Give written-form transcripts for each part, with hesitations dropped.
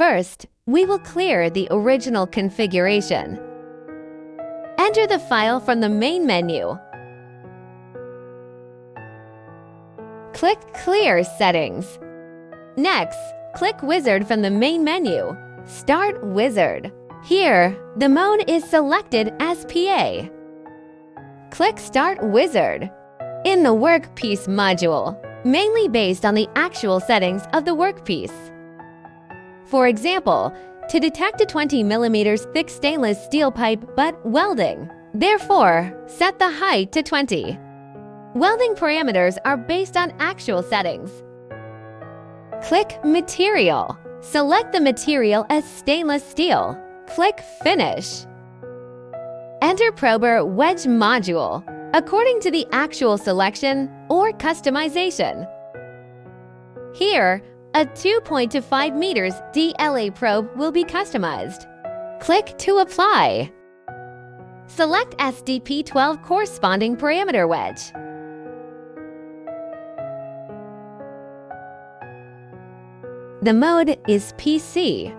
First, we will clear the original configuration. Enter the file from the main menu. Click Clear Settings. Next, click Wizard from the main menu. Start Wizard. Here, the mode is selected as PA. Click Start Wizard. In the Workpiece module, mainly based on the actual settings of the workpiece. For example, to detect a 20 mm thick stainless steel pipe but welding. Therefore, set the height to 20. Welding parameters are based on actual settings. Click Material. Select the material as stainless steel. Click Finish. Enter Prober Wedge module, according to the actual selection or customization. Here, a 2.25 meters DLA probe will be customized. Click to apply. Select SDP12 corresponding parameter wedge. The mode is PC.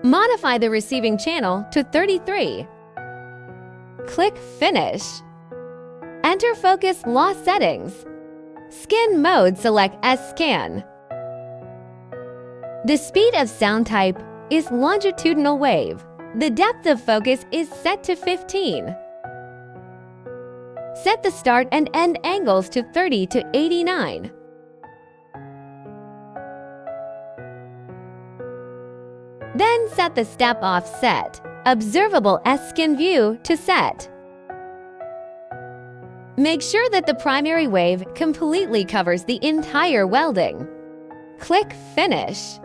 Modify the receiving channel to 33. Click Finish. Enter Focus Law Settings. Skin mode select as Scan. The speed of sound type is longitudinal wave. The depth of focus is set to 15. Set the start and end angles to 30 to 89. Then set the step offset, observable as skin view to set. Make sure that the primary wave completely covers the entire welding. Click Finish.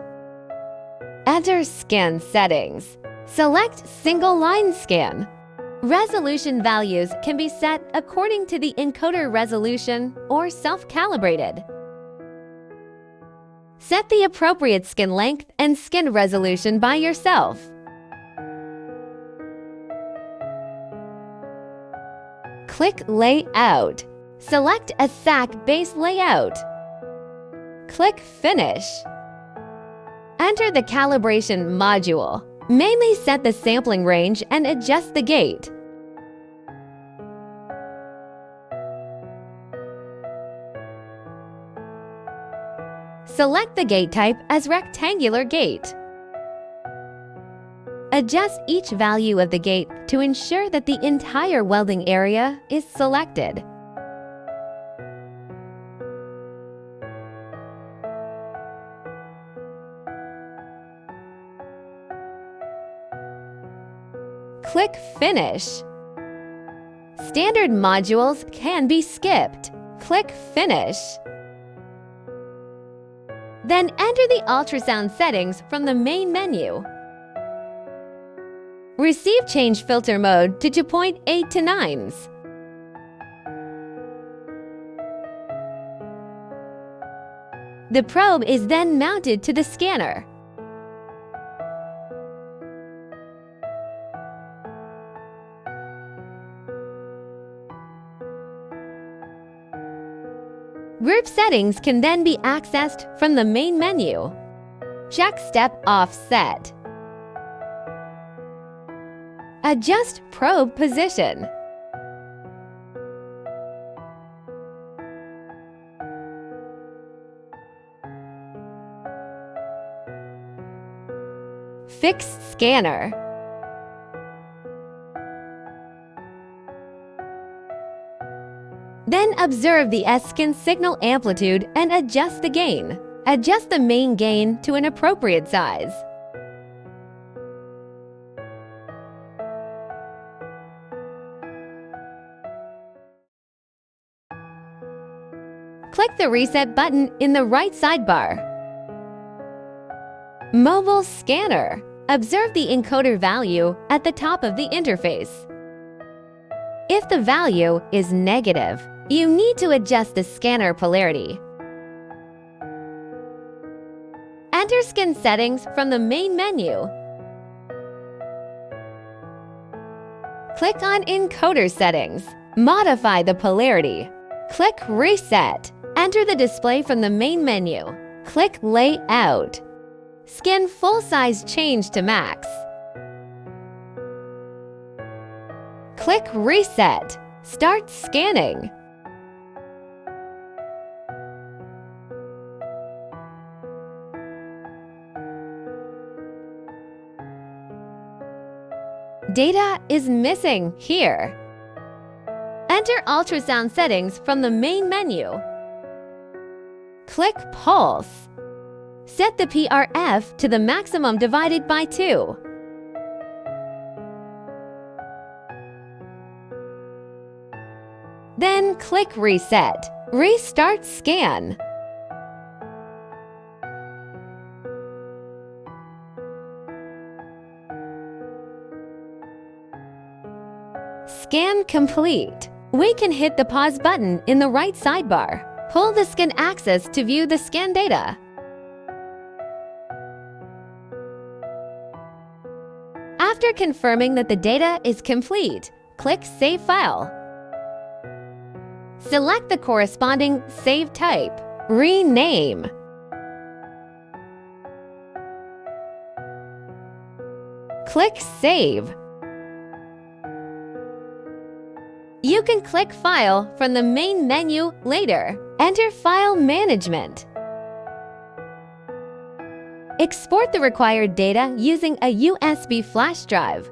Enter Scan Settings. Select Single Line Scan. Resolution values can be set according to the encoder resolution or self-calibrated. Set the appropriate skin length and skin resolution by yourself. Click Layout. Select a SAC base layout. Click Finish. Enter the calibration module. Mainly set the sampling range and adjust the gate. Select the gate type as rectangular gate. Adjust each value of the gate to ensure that the entire welding area is selected. Click Finish. Standard modules can be skipped. Click Finish. Then enter the ultrasound settings from the main menu. Receive change filter mode to 2.8 to 9s. The probe is then mounted to the scanner. Group settings can then be accessed from the main menu. Check Step Offset. Adjust probe position. Fix scanner. Then observe the S-scan signal amplitude and adjust the gain. Adjust the main gain to an appropriate size. Click the Reset button in the right sidebar. Mobile Scanner. Observe the encoder value at the top of the interface. If the value is negative, you need to adjust the scanner polarity. Enter skin settings from the main menu. Click on Encoder Settings. Modify the polarity. Click Reset. Enter the display from the main menu. Click Layout. Scan full-size change to max. Click Reset. Start scanning. Data is missing here. Enter ultrasound settings from the main menu. Click Pulse. Set the PRF to the maximum divided by 2. Then click Reset. Restart scan. Scan complete. We can hit the pause button in the right sidebar. Pull the scan axis to view the scan data. After confirming that the data is complete, click Save File. Select the corresponding save type. Rename. Click Save. You can click File from the main menu later. Enter File Management. Export the required data using a USB flash drive.